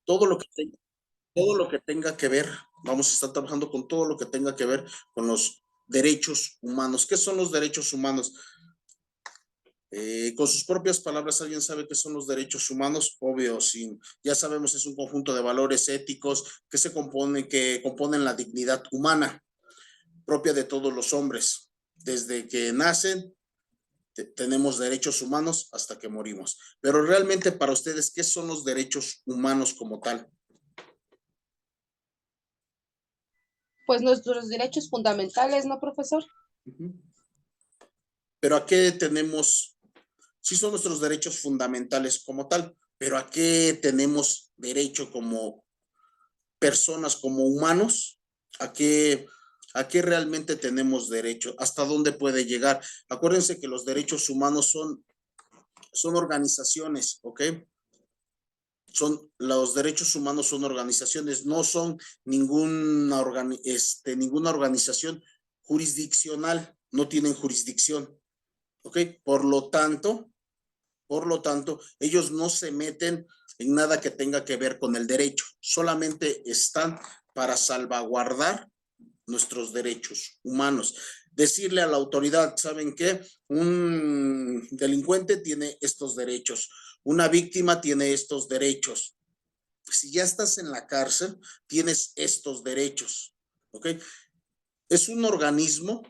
Todo lo que tenga, todo lo que tenga que ver, vamos a estar trabajando con todo lo que tenga que ver con los derechos humanos. ¿Qué son los derechos humanos? Con sus propias palabras, ¿alguien sabe qué son los derechos humanos? Obvio, sí, ya sabemos, es un conjunto de valores éticos que componen la dignidad humana propia de todos los hombres. Desde que nacen, tenemos derechos humanos hasta que morimos. Pero realmente para ustedes, ¿qué son los derechos humanos como tal? Pues nuestros derechos fundamentales, ¿no, profesor? Pero ¿a qué tenemos? Sí son nuestros derechos fundamentales como tal, pero ¿a qué tenemos derecho como personas, como humanos? ¿A qué realmente tenemos derecho? ¿Hasta dónde puede llegar? Acuérdense que los derechos humanos son organizaciones, ¿ok? Los derechos humanos son organizaciones, no son ninguna organización jurisdiccional, no tienen jurisdicción, ¿ok? Por lo tanto, ellos no se meten en nada que tenga que ver con el derecho, solamente están para salvaguardar nuestros derechos humanos. Decirle a la autoridad, ¿saben qué? Un delincuente tiene estos derechos, una víctima tiene estos derechos. Si ya estás en la cárcel, tienes estos derechos, ¿ok? Es un organismo,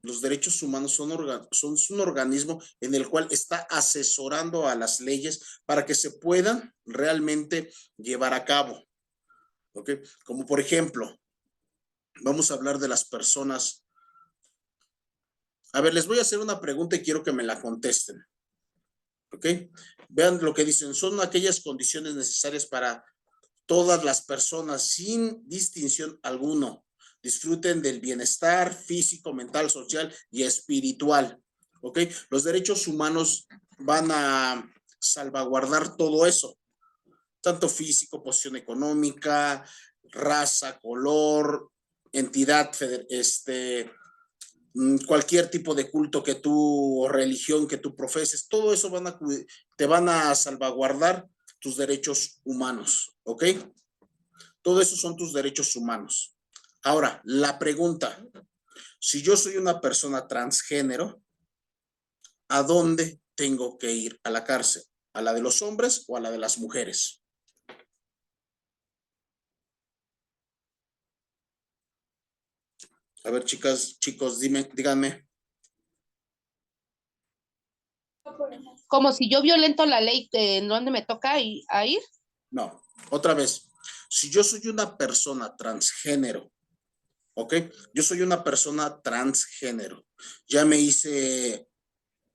los derechos humanos son un organismo en el cual está asesorando a las leyes para que se puedan realmente llevar a cabo, ¿ok? Como por ejemplo, vamos a hablar de las personas. A ver, les voy a hacer una pregunta y quiero que me la contesten, ¿ok? Vean lo que dicen, son aquellas condiciones necesarias para todas las personas sin distinción alguno disfruten del bienestar físico, mental, social y espiritual, ¿ok? Los derechos humanos van a salvaguardar todo eso, tanto físico, posición económica, raza, color, entidad, cualquier tipo de culto que tú o religión que tú profeses, todo eso te van a salvaguardar tus derechos humanos, ¿ok? Todo eso son tus derechos humanos. Ahora, la pregunta, si yo soy una persona transgénero, ¿a dónde tengo que ir a la cárcel? ¿A la de los hombres o a la de las mujeres? A ver, chicas, chicos, díganme. Como si yo violento la ley, ¿en dónde me toca a ir? No, otra vez. Si yo soy una persona transgénero, ¿ok? Yo soy una persona transgénero. Ya me hice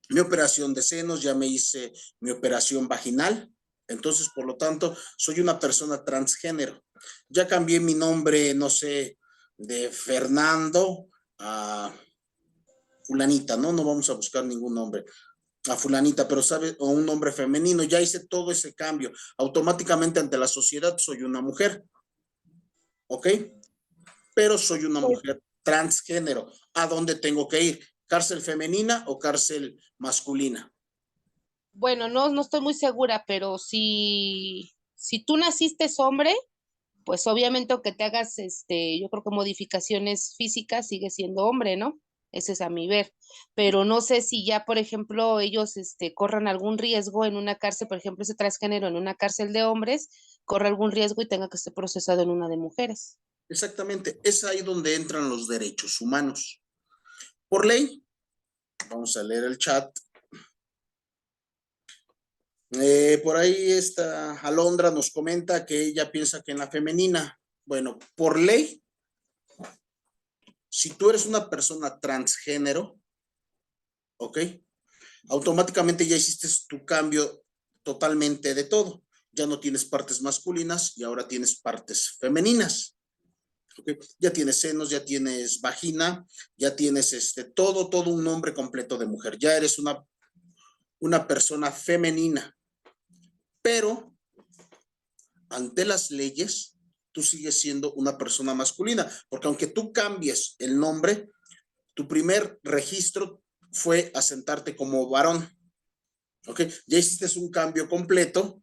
mi operación de senos, ya me hice mi operación vaginal. Entonces, por lo tanto, soy una persona transgénero. Ya cambié mi nombre, no sé, de Fernando a fulanita, ¿no? No vamos a buscar ningún nombre a fulanita, pero sabe, o un nombre femenino, ya hice todo ese cambio. Automáticamente ante la sociedad soy una mujer, ¿ok? Pero soy una mujer transgénero. ¿A dónde tengo que ir? ¿Cárcel femenina o cárcel masculina? Bueno, no estoy muy segura, pero si tú naciste hombre, pues obviamente aunque te hagas, yo creo que modificaciones físicas, sigue siendo hombre, ¿no? Ese es a mi ver. Pero no sé si ya, por ejemplo, ellos, corran algún riesgo en una cárcel, por ejemplo, ese transgénero en una cárcel de hombres, corre algún riesgo y tenga que ser procesado en una de mujeres. Exactamente, es ahí donde entran los derechos humanos. Por ley, vamos a leer el chat. Por ahí esta Alondra nos comenta que ella piensa que en la femenina, bueno, por ley, si tú eres una persona transgénero, ¿ok? Automáticamente ya hiciste tu cambio totalmente de todo. Ya no tienes partes masculinas y ahora tienes partes femeninas. ¿Okay? Ya tienes senos, ya tienes vagina, ya tienes todo un nombre completo de mujer. Ya eres una persona femenina, pero ante las leyes, tú sigues siendo una persona masculina, porque aunque tú cambies el nombre, tu primer registro fue asentarte como varón, ¿ok? Ya hiciste un cambio completo,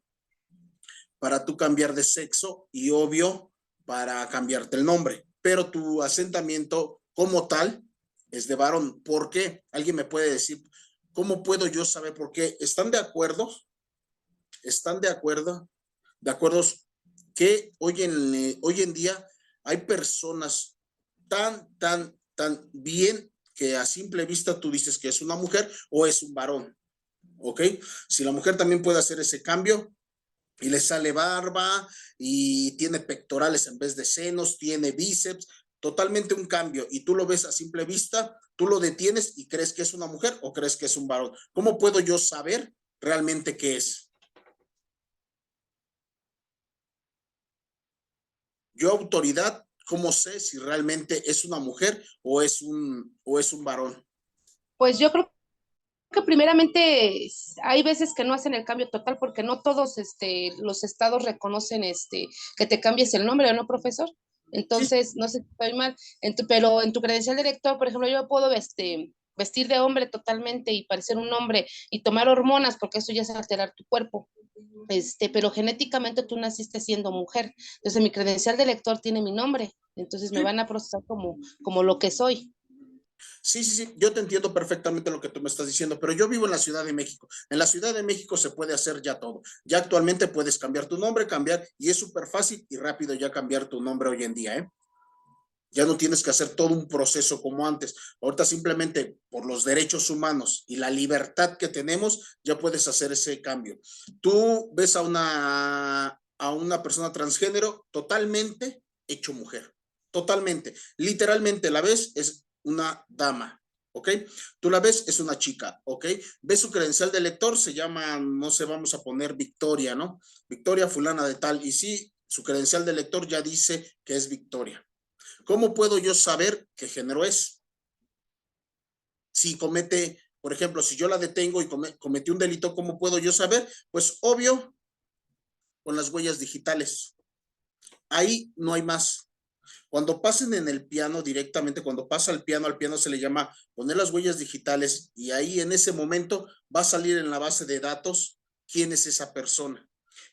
para tú cambiar de sexo y obvio para cambiarte el nombre, pero tu asentamiento como tal es de varón. ¿Por qué? Alguien me puede decir, ¿cómo puedo yo saber por qué? ¿Están de acuerdo? ¿Están de acuerdo? De acuerdo que hoy en día hay personas tan bien que a simple vista tú dices que es una mujer o es un varón, ¿ok? Si la mujer también puede hacer ese cambio y le sale barba y tiene pectorales en vez de senos, tiene bíceps, totalmente un cambio y tú lo ves a simple vista, tú lo detienes y crees que es una mujer o crees que es un varón. ¿Cómo puedo yo saber realmente qué es? Yo, autoridad, ¿cómo sé si realmente es una mujer o es un varón? Pues yo creo que primeramente hay veces que no hacen el cambio total porque no todos los estados reconocen que te cambies el nombre, ¿no, profesor? Sí, Entonces, no sé si estoy mal, pero en tu credencial de lector, por ejemplo, yo puedo vestir de hombre totalmente y parecer un hombre y tomar hormonas porque eso ya es alterar tu cuerpo. Pero genéticamente tú naciste siendo mujer. Entonces, mi credencial de lector tiene mi nombre. Entonces, me sí, van a procesar como lo que soy. sí, yo te entiendo perfectamente lo que tú me estás diciendo, pero yo vivo en la Ciudad de México. En la Ciudad de México se puede hacer ya todo. Ya actualmente puedes cambiar tu nombre, y es súper fácil y rápido ya cambiar tu nombre hoy en día, ¿eh? Ya no tienes que hacer todo un proceso como antes. Ahorita simplemente por los derechos humanos y la libertad que tenemos, ya puedes hacer ese cambio. Tú ves a una persona transgénero totalmente hecho mujer, totalmente. Literalmente la ves, es una dama, ¿ok? Tú la ves, es una chica, ¿ok? Ves su credencial de lector, se llama, no sé, vamos a poner Victoria, ¿no? Victoria fulana de tal, y sí, su credencial de lector ya dice que es Victoria. ¿Cómo puedo yo saber qué género es? Si comete, por ejemplo, si yo la detengo y cometió un delito, ¿cómo puedo yo saber? Pues obvio, con las huellas digitales. Ahí no hay más. Cuando pasen en el piano directamente, cuando pasa al piano se le llama poner las huellas digitales y ahí en ese momento va a salir en la base de datos quién es esa persona.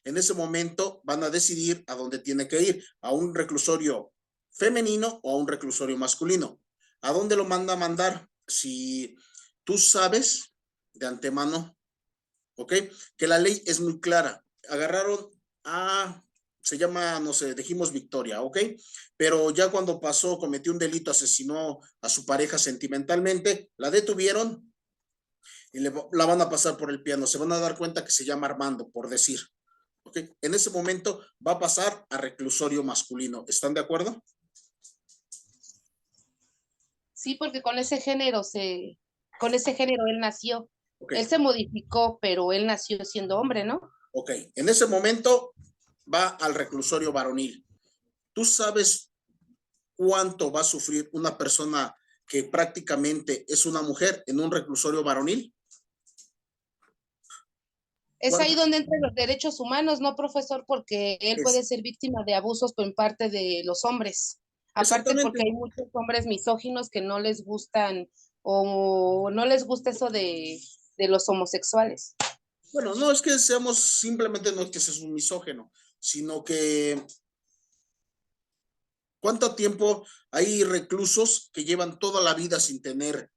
En ese momento van a decidir a dónde tiene que ir, a un reclusorio femenino o a un reclusorio masculino. ¿A dónde lo manda a mandar? Si tú sabes de antemano, ¿ok? Que la ley es muy clara. Agarraron a, se llama, no sé, dijimos Victoria, ¿ok? Pero ya cuando pasó, cometió un delito, asesinó a su pareja sentimentalmente, la detuvieron y la van a pasar por el piano. Se van a dar cuenta que se llama Armando, por decir. ¿Ok? En ese momento va a pasar a reclusorio masculino. ¿Están de acuerdo? Sí, porque con ese género él nació. Ok, Él se modificó, pero él nació siendo hombre, ¿no? ok. En ese momento va al reclusorio varonil. ¿Tú sabes cuánto va a sufrir una persona que prácticamente es una mujer en un reclusorio varonil? Es ahí ¿Cuánto donde entran los derechos humanos, ¿no, profesor? Porque él puede es? ser víctima de abusos por parte de los hombres. Aparte porque Exactamente. hay muchos hombres misóginos que no les gustan o no les gusta eso de los homosexuales. Bueno, no es que seamos, simplemente no es que seas un misógeno, sino que ¿cuánto tiempo hay reclusos que llevan toda la vida sin tener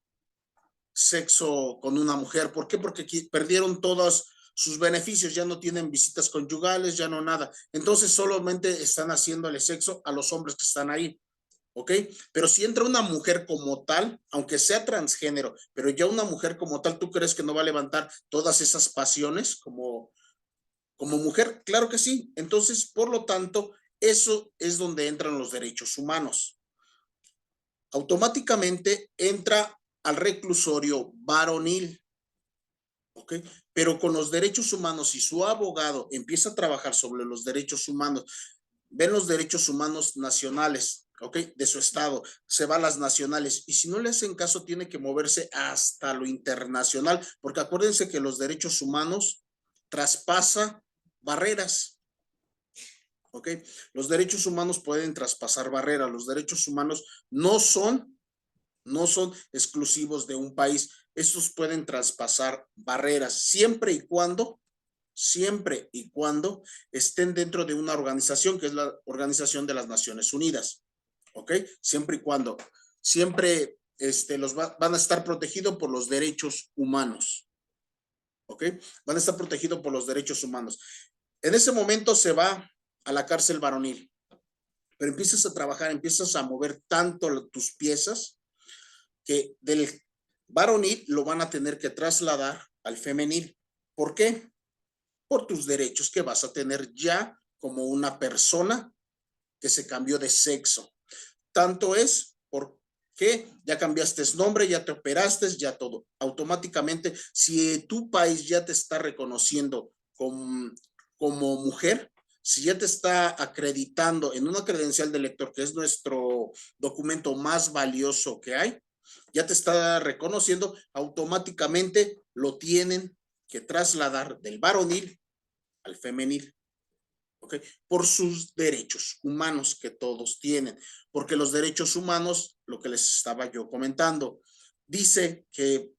sexo con una mujer? ¿Por qué? Porque perdieron todos sus beneficios, ya no tienen visitas conyugales, ya no nada. Entonces solamente están haciéndole sexo a los hombres que están ahí. ¿Ok? Pero si entra una mujer como tal, aunque sea transgénero, pero ya una mujer como tal, ¿tú crees que no va a levantar todas esas pasiones como mujer? Claro que sí. Entonces, por lo tanto, eso es donde entran los derechos humanos. Automáticamente entra al reclusorio varonil, ¿ok? Pero con los derechos humanos, si su abogado empieza a trabajar sobre los derechos humanos, ven los derechos humanos nacionales, ¿ok? De su estado, se va a las nacionales y si no le hacen caso tiene que moverse hasta lo internacional, porque acuérdense que los derechos humanos traspasa barreras, ¿ok? Los derechos humanos pueden traspasar barreras, los derechos humanos no son exclusivos de un país, estos pueden traspasar barreras siempre y cuando siempre y cuando estén dentro de una organización que es la Organización de las Naciones Unidas, ¿ok? Siempre y cuando, siempre van a estar protegidos por los derechos humanos, ¿ok? Van a estar protegidos por los derechos humanos. En ese momento se va a la cárcel varonil, pero empiezas a trabajar, empiezas a mover tanto tus piezas que del varonil lo van a tener que trasladar al femenil. ¿Por qué? Por tus derechos que vas a tener ya como una persona que se cambió de sexo. Tanto es porque ya cambiaste nombre, ya te operaste, ya todo. Automáticamente, si tu país ya te está reconociendo como mujer, si ya te está acreditando en una credencial de lector, que es nuestro documento más valioso que hay, ya te está reconociendo, automáticamente lo tienen que trasladar del varonil al femenil. ¿Okay? Por sus derechos humanos que todos tienen, porque los derechos humanos, lo que les estaba yo comentando, dice que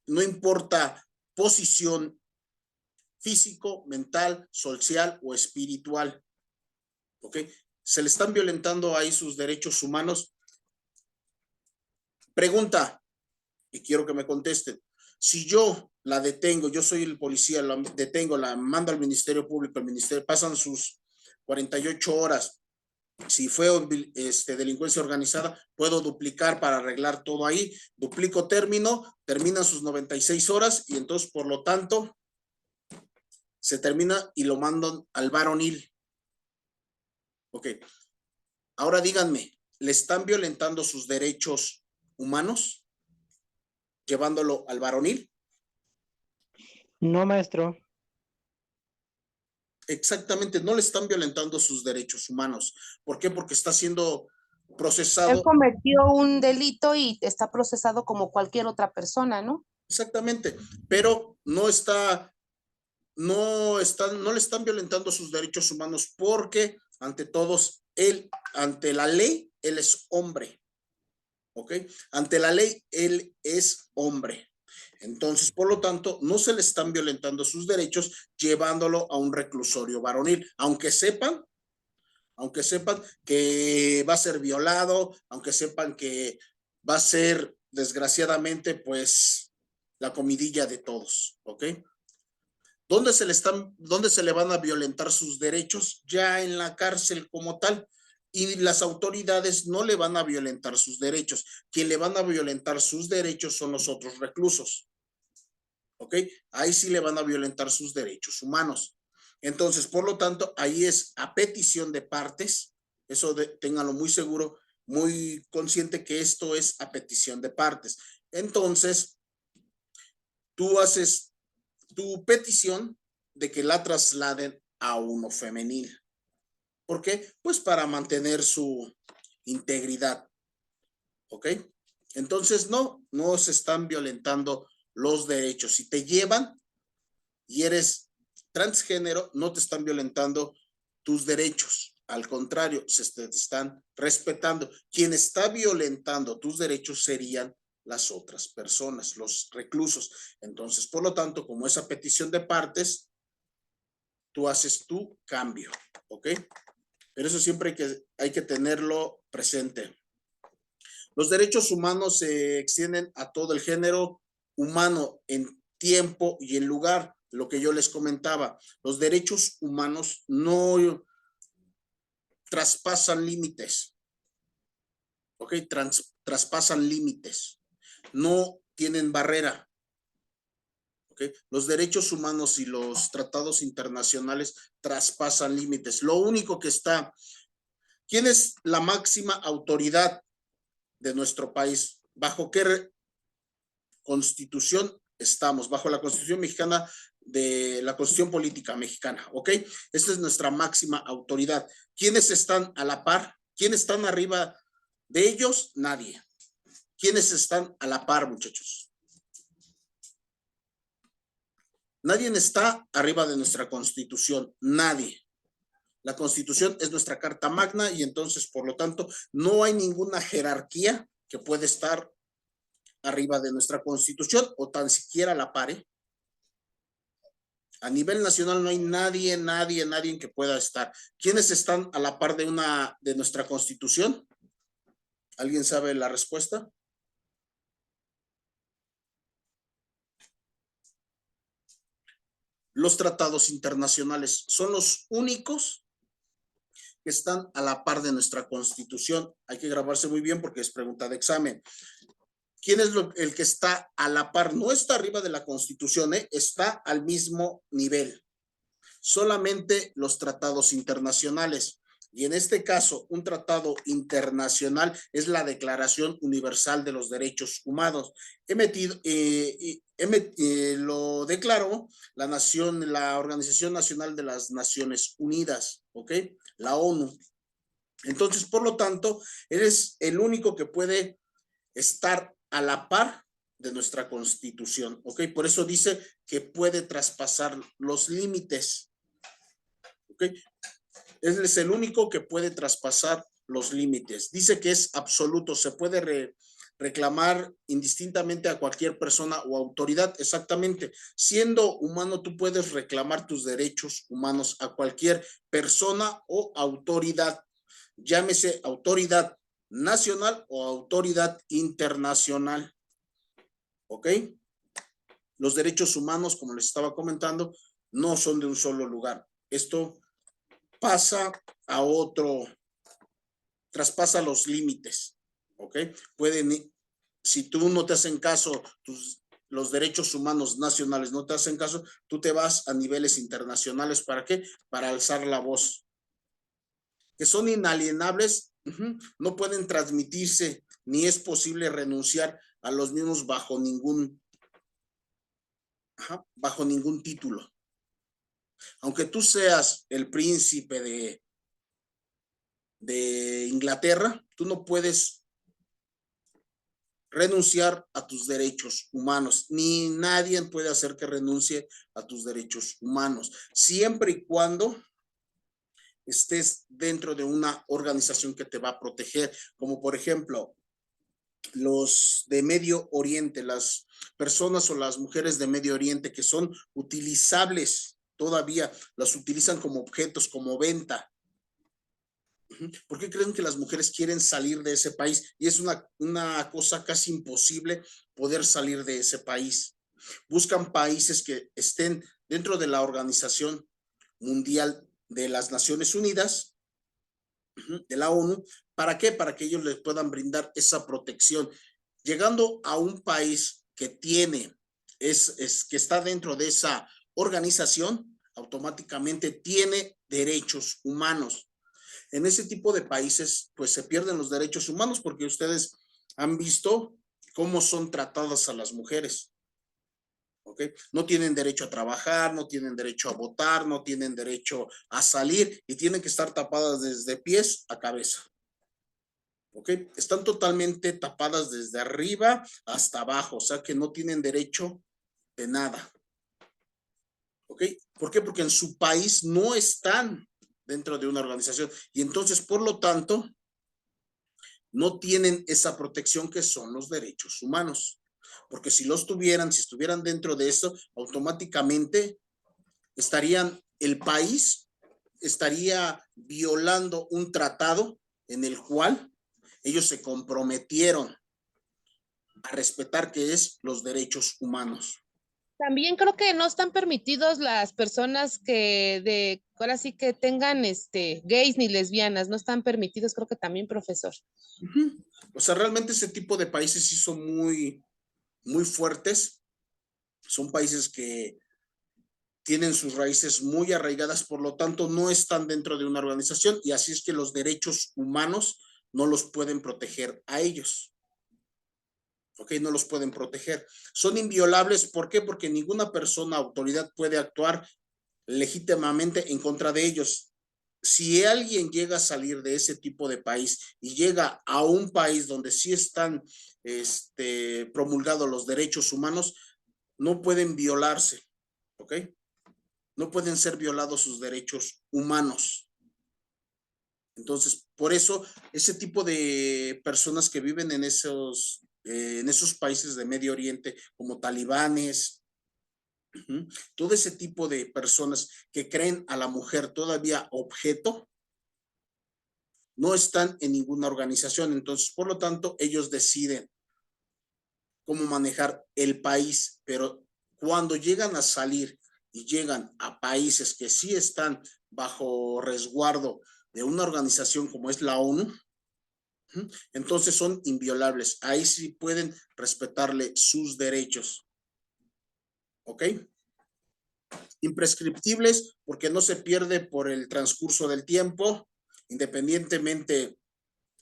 no importa posición físico, mental, social o espiritual, ¿ok? Se le están violentando ahí sus derechos humanos. Pregunta, y quiero que me contesten. Si yo la detengo, yo soy el policía, la detengo, la mando al Ministerio Público, el Ministerio, pasan sus 48 horas. Si fue delincuencia organizada, puedo duplicar para arreglar todo ahí. Duplico término, terminan sus 96 horas y entonces, por lo tanto, se termina y lo mandan al varonil. Ok. Ahora díganme, ¿le están violentando sus derechos humanos llevándolo al varonil? No, maestro. Exactamente, no le están violentando sus derechos humanos. ¿Por qué? Porque está siendo Él procesado. cometió un delito y está procesado como cualquier otra persona, ¿no? Exactamente, pero no le están violentando sus derechos humanos porque ante todos, ante la ley, él es hombre, ¿ok? Ante la ley, él es hombre. Entonces, por lo tanto, no se le están violentando sus derechos llevándolo a un reclusorio varonil, aunque sepan que va a ser violado, aunque sepan que va a ser, desgraciadamente, pues, la comidilla de todos, ¿ok? ¿Dónde se le van a violentar sus derechos? Ya en la cárcel como tal. Y las autoridades no le van a violentar sus derechos. Quien le van a violentar sus derechos son los otros reclusos. ¿Ok? Ahí sí le van a violentar sus derechos humanos. Entonces, por lo tanto, ahí es a petición de partes. Eso ténganlo muy seguro, muy consciente que esto es a petición de partes. Entonces, tú haces tu petición de que la trasladen a uno femenil. ¿Por qué? Pues para mantener su integridad. ¿Ok? Entonces, no se están violentando los derechos. Si te llevan y eres transgénero, no te están violentando tus derechos. Al contrario, se te están respetando. Quien está violentando tus derechos serían las otras personas, los reclusos. Entonces, por lo tanto, como esa petición de partes, tú haces tu cambio, ¿ok? Pero eso siempre hay que tenerlo presente. Los derechos humanos se extienden a todo el género humano en tiempo y en lugar. Lo que yo les comentaba, los derechos humanos no traspasan límites, ¿ok? Traspasan límites, no tienen barrera, ¿ok? Los derechos humanos y los tratados internacionales traspasan límites. Lo único que está, ¿quién es la máxima autoridad de nuestro país? ¿Bajo qué constitución estamos? Bajo la Constitución mexicana, de la Constitución Política Mexicana, ¿ok? Esta es nuestra máxima autoridad. ¿Quiénes están a la par? ¿Quiénes están arriba de ellos? Nadie. ¿Quiénes están a la par, muchachos? Nadie está arriba de nuestra Constitución, nadie. La Constitución es nuestra carta magna y entonces, por lo tanto, no hay ninguna jerarquía que pueda estar arriba de nuestra Constitución o tan siquiera la pare. A nivel nacional no hay nadie que pueda estar. ¿Quiénes están a la par de nuestra Constitución? ¿Alguien sabe la respuesta? Los tratados internacionales son los únicos que están a la par de nuestra Constitución. Hay que grabarse muy bien porque es pregunta de examen. ¿Quién es el que está a la par? No está arriba de la Constitución, está al mismo nivel. Solamente los tratados internacionales. Y en este caso, un tratado internacional es la Declaración Universal de los Derechos Humanos. Lo declaró la Organización Nacional de las Naciones Unidas, ¿ok? La ONU. Entonces, por lo tanto, eres el único que puede estar a la par de nuestra Constitución, ¿ok? Por eso dice que puede traspasar los límites, ¿ok? Él es el único que puede traspasar los límites. Dice que es absoluto, se puede reclamar indistintamente a cualquier persona o autoridad, exactamente. Siendo humano, tú puedes reclamar tus derechos humanos a cualquier persona o autoridad, llámese autoridad nacional o autoridad internacional, ¿ok? Los derechos humanos, como les estaba comentando, no son de un solo lugar. Esto pasa a otro, traspasa los límites, ¿ok? Pueden, si tú no te hacen caso, los derechos humanos nacionales no te hacen caso, tú te vas a niveles internacionales. ¿Para qué? Para alzar la voz. Que son inalienables, no pueden transmitirse, ni es posible renunciar a los mismos bajo ningún título. Aunque tú seas el príncipe de Inglaterra, tú no puedes renunciar a tus derechos humanos, ni nadie puede hacer que renuncie a tus derechos humanos, siempre y cuando estés dentro de una organización que te va a proteger, como por ejemplo los de Medio Oriente, las personas o las mujeres de Medio Oriente que son utilizables todavía, las utilizan como objetos, como venta. ¿Por qué creen que las mujeres quieren salir de ese país? Y es una cosa casi imposible poder salir de ese país. Buscan países que estén dentro de la Organización Mundial de las Naciones Unidas, de la ONU. ¿Para qué? Para que ellos les puedan brindar esa protección. Llegando a un país que tiene, que está dentro de esa organización, automáticamente tiene derechos humanos. En ese tipo de países, pues se pierden los derechos humanos porque ustedes han visto cómo son tratadas a las mujeres. ¿Ok? No tienen derecho a trabajar, no tienen derecho a votar, no tienen derecho a salir y tienen que estar tapadas desde pies a cabeza. ¿Ok? Están totalmente tapadas desde arriba hasta abajo, o sea que no tienen derecho de nada. ¿Ok? ¿Por qué? Porque en su país no están dentro de una organización y entonces, por lo tanto, no tienen esa protección que son los derechos humanos. Porque si los tuvieran, si estuvieran dentro de eso, automáticamente el país estaría violando un tratado en el cual ellos se comprometieron a respetar, que es los derechos humanos. También creo que no están permitidos las personas ahora sí que tengan gays ni lesbianas, no están permitidos, creo que también, profesor. O sea, realmente ese tipo de países sí son muy, muy fuertes. Son países que tienen sus raíces muy arraigadas, por lo tanto no están dentro de una organización y así es que los derechos humanos no los pueden proteger a ellos. ¿Ok? No los pueden proteger. Son inviolables, ¿por qué? Porque ninguna persona, autoridad puede actuar legítimamente en contra de ellos. Si alguien llega a salir de ese tipo de país y llega a un país donde sí están promulgados los derechos humanos, no pueden violarse, ¿ok? No pueden ser violados sus derechos humanos. Entonces, por eso, ese tipo de personas que viven en esos países de Medio Oriente, como talibanes, Todo ese tipo de personas que creen a la mujer todavía objeto, no están en ninguna organización. Entonces, por lo tanto, ellos deciden cómo manejar el país, pero cuando llegan a salir y llegan a países que sí están bajo resguardo de una organización como es la ONU, entonces son inviolables. Ahí sí pueden respetarle sus derechos. ¿Ok? Imprescriptibles porque no se pierde por el transcurso del tiempo, independientemente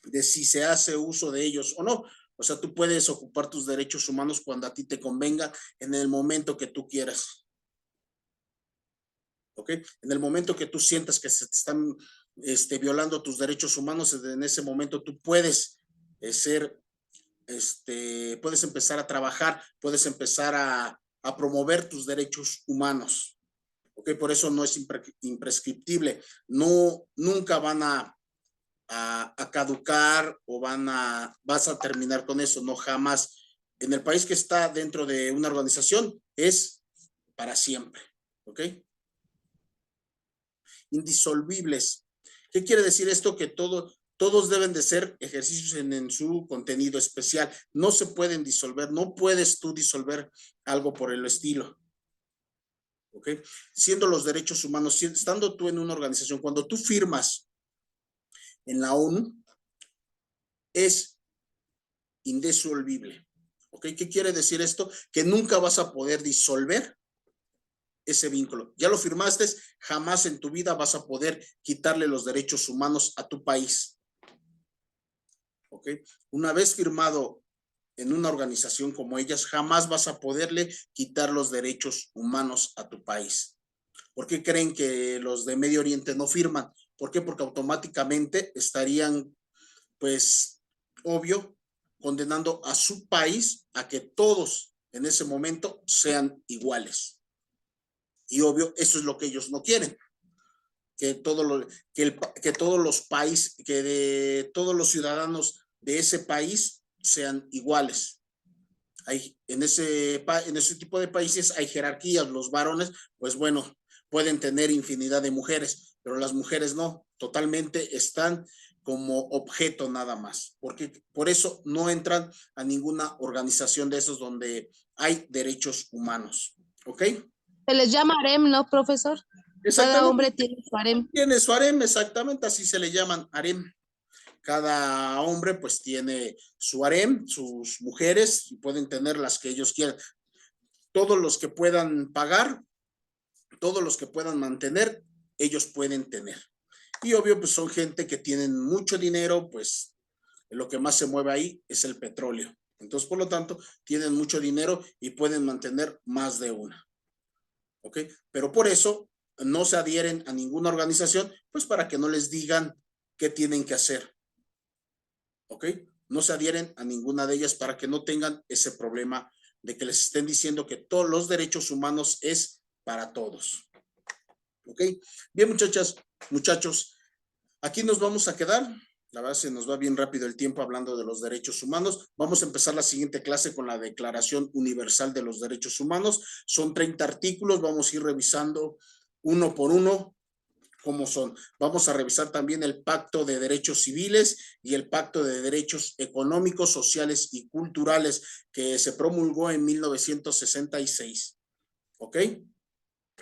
de si se hace uso de ellos o no. O sea, tú puedes ocupar tus derechos humanos cuando a ti te convenga, en el momento que tú quieras. ¿Ok? En el momento que tú sientas que se te están violando tus derechos humanos, en ese momento tú puedes puedes empezar a trabajar, puedes empezar a promover tus derechos humanos. ¿Ok? Por eso no es imprescriptible. No, nunca van a caducar o vas a terminar con eso, no, jamás. En el país que está dentro de una organización es para siempre, ¿ok? Indisolubles. ¿Qué quiere decir esto? Que todos deben de ser ejercicios en su contenido especial. No se pueden disolver, no puedes tú disolver algo por el estilo. ¿Ok? Siendo los derechos humanos, estando tú en una organización, cuando tú firmas en la ONU, es indisoluble. ¿Ok? ¿Qué quiere decir esto? Que nunca vas a poder disolver ese vínculo. Ya lo firmaste, jamás en tu vida vas a poder quitarle los derechos humanos a tu país. ¿Ok? Una vez firmado en una organización como ellas, jamás vas a poderle quitar los derechos humanos a tu país. ¿Por qué creen que los de Medio Oriente no firman? ¿Por qué? Porque automáticamente estarían, pues, obvio, condenando a su país a que todos en ese momento sean iguales. Y obvio, eso es lo que ellos no quieren. Que todos los países, que todos los ciudadanos de ese país sean iguales. En ese tipo de países hay jerarquías. Los varones, pues bueno, pueden tener infinidad de mujeres, pero las mujeres no, totalmente están como objeto nada más, porque por eso no entran a ninguna organización de esos donde hay derechos humanos. ¿Ok? Se les llama harem, ¿no, profesor? Cada hombre Exactamente. tiene su harem. Tiene su harem, exactamente, así se le llaman harem. Cada hombre pues tiene su harem, sus mujeres, y pueden tener las que ellos quieran. Todos los que puedan pagar, todos los que puedan mantener, ellos pueden tener. Y obvio, pues son gente que tienen mucho dinero, pues lo que más se mueve ahí es el petróleo. Entonces, por lo tanto, tienen mucho dinero y pueden mantener más de una. ¿Ok? Pero por eso no se adhieren a ninguna organización, pues para que no les digan qué tienen que hacer. ¿Ok? No se adhieren a ninguna de ellas para que no tengan ese problema de que les estén diciendo que todos los derechos humanos es para todos. ¿Ok? Bien, muchachos, aquí nos vamos a quedar. La verdad se nos va bien rápido el tiempo hablando de los derechos humanos. Vamos a empezar la siguiente clase con la Declaración Universal de los Derechos Humanos. Son 30 artículos, vamos a ir revisando uno por uno cómo son. Vamos a revisar también el Pacto de Derechos Civiles y el Pacto de Derechos Económicos, Sociales y Culturales que se promulgó en 1966. ¿Ok?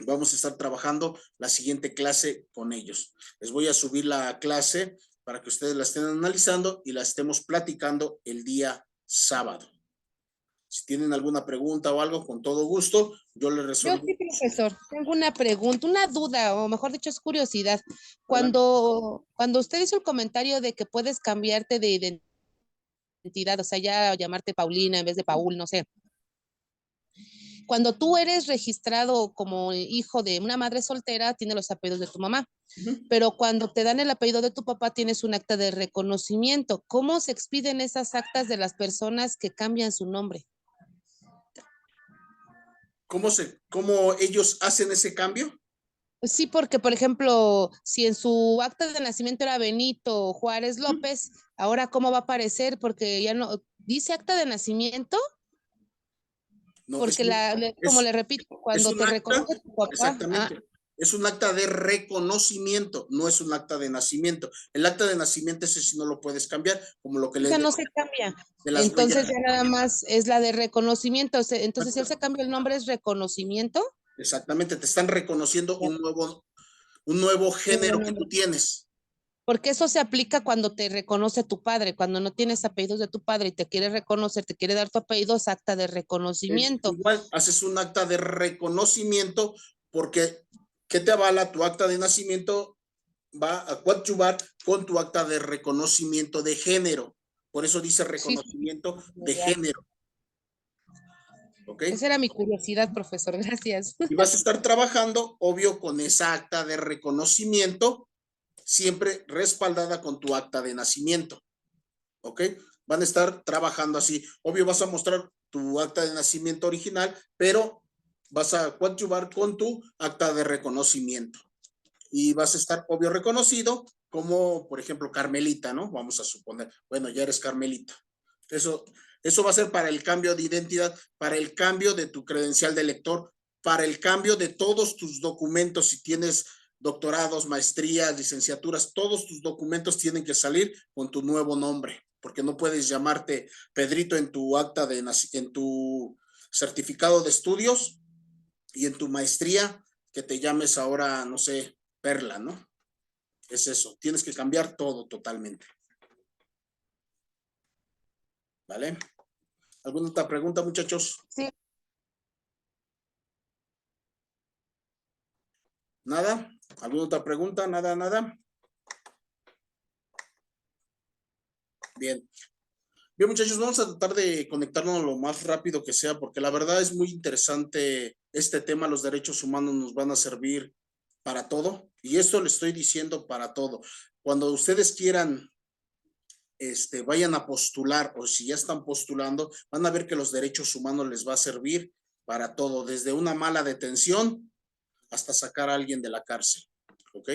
Vamos a estar trabajando la siguiente clase con ellos. Les voy a subir la clase para que ustedes la estén analizando y la estemos platicando el día sábado. Si tienen alguna pregunta o algo, con todo gusto, yo les resuelvo. Yo sí, profesor, tengo una pregunta, una duda, o mejor dicho, es curiosidad. Adelante. Cuando usted hizo el comentario de que puedes cambiarte de identidad, o sea, ya llamarte Paulina en vez de Paul, no sé. Cuando tú eres registrado como hijo de una madre soltera, tiene los apellidos de tu mamá. Pero cuando te dan el apellido de tu papá, tienes un acta de reconocimiento. ¿Cómo se expiden esas actas de las personas que cambian su nombre? ¿Cómo ellos hacen ese cambio? Sí, porque, por ejemplo, si en su acta de nacimiento era Benito Juárez López, ahora ¿cómo va a aparecer? Porque ya no, ¿dice acta de nacimiento? No, Porque como le repito, cuando un te acta, reconoce tu papá, exactamente. Es un acta de reconocimiento, no es un acta de nacimiento. El acta de nacimiento ese sí no lo puedes cambiar, como lo que le esa no se cambia. de las Entonces huellas. ya nada más es la de reconocimiento. Entonces, si él Exacto. se cambia el nombre, ¿es reconocimiento? Exactamente, te están reconociendo un nuevo género que tú tienes. Porque eso se aplica cuando te reconoce tu padre, cuando no tienes apellidos de tu padre y te quiere reconocer, te quiere dar tu apellido, es acta de reconocimiento. Igual haces un acta de reconocimiento porque ¿qué te avala? Tu acta de nacimiento va a coadyuvar con tu acta de reconocimiento de género. Por eso dice reconocimiento de género. ¿Ok? Esa era mi curiosidad, profesor. Gracias. Y vas a estar trabajando, obvio, con esa acta de reconocimiento, siempre respaldada con tu acta de nacimiento. ¿Ok? Van a estar trabajando así. Obvio, vas a mostrar tu acta de nacimiento original, pero vas a coadyuvar con tu acta de reconocimiento. Y vas a estar, obvio, reconocido como, por ejemplo, Carmelita, ¿no? Vamos a suponer, bueno, ya eres Carmelita. Eso va a ser para el cambio de identidad, para el cambio de tu credencial de lector, para el cambio de todos tus documentos. Si tienes doctorados, maestrías, licenciaturas, todos tus documentos tienen que salir con tu nuevo nombre, porque no puedes llamarte Pedrito en tu acta de en tu certificado de estudios y en tu maestría que te llames ahora, no sé, Perla, ¿no? Es eso, tienes que cambiar todo totalmente. ¿Vale? ¿Alguna otra pregunta, muchachos? Sí. ¿Nada? ¿Alguna otra pregunta? Nada, nada. Bien. Bien, muchachos, vamos a tratar de conectarnos lo más rápido que sea, porque la verdad es muy interesante este tema. Los derechos humanos nos van a servir para todo, y esto le estoy diciendo para todo. Cuando ustedes quieran, vayan a postular, o si ya están postulando, van a ver que los derechos humanos les va a servir para todo, desde una mala detención hasta sacar a alguien de la cárcel, ¿ok?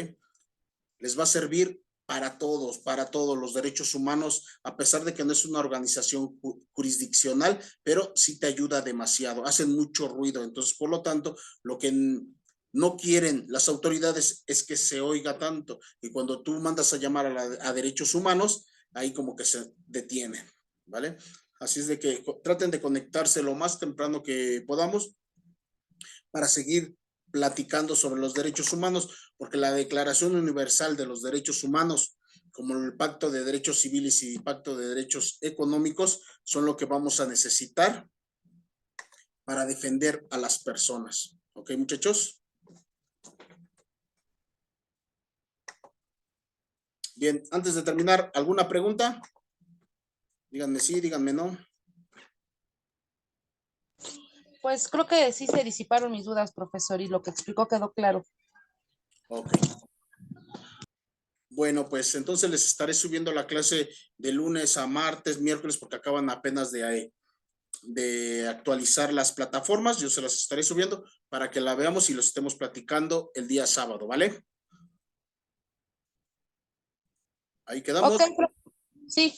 Les va a servir para todos los derechos humanos, a pesar de que no es una organización jurisdiccional, pero sí te ayuda demasiado, hacen mucho ruido. Entonces, por lo tanto, lo que no quieren las autoridades es que se oiga tanto, y cuando tú mandas a llamar a derechos humanos, ahí como que se detienen, ¿vale? Así es de que traten de conectarse lo más temprano que podamos para seguir platicando sobre los derechos humanos, porque la Declaración Universal de los Derechos Humanos, como el Pacto de Derechos Civiles y el Pacto de Derechos Económicos, son lo que vamos a necesitar para defender a las personas. ¿Ok, muchachos? Bien, antes de terminar, ¿alguna pregunta? Díganme sí, díganme no. Pues creo que sí se disiparon mis dudas, profesor, y lo que explicó quedó claro. Ok. Bueno, pues entonces les estaré subiendo la clase de lunes a martes, miércoles, porque acaban apenas de actualizar las plataformas. Yo se las estaré subiendo para que la veamos y los estemos platicando el día sábado, ¿vale? Ahí quedamos. Ok, sí.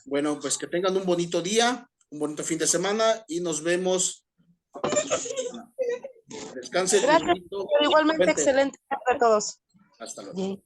Bueno, pues que tengan un bonito día, un bonito fin de semana y nos vemos. Descansen. Gracias. Igualmente Cuente. excelente para todos. Hasta luego.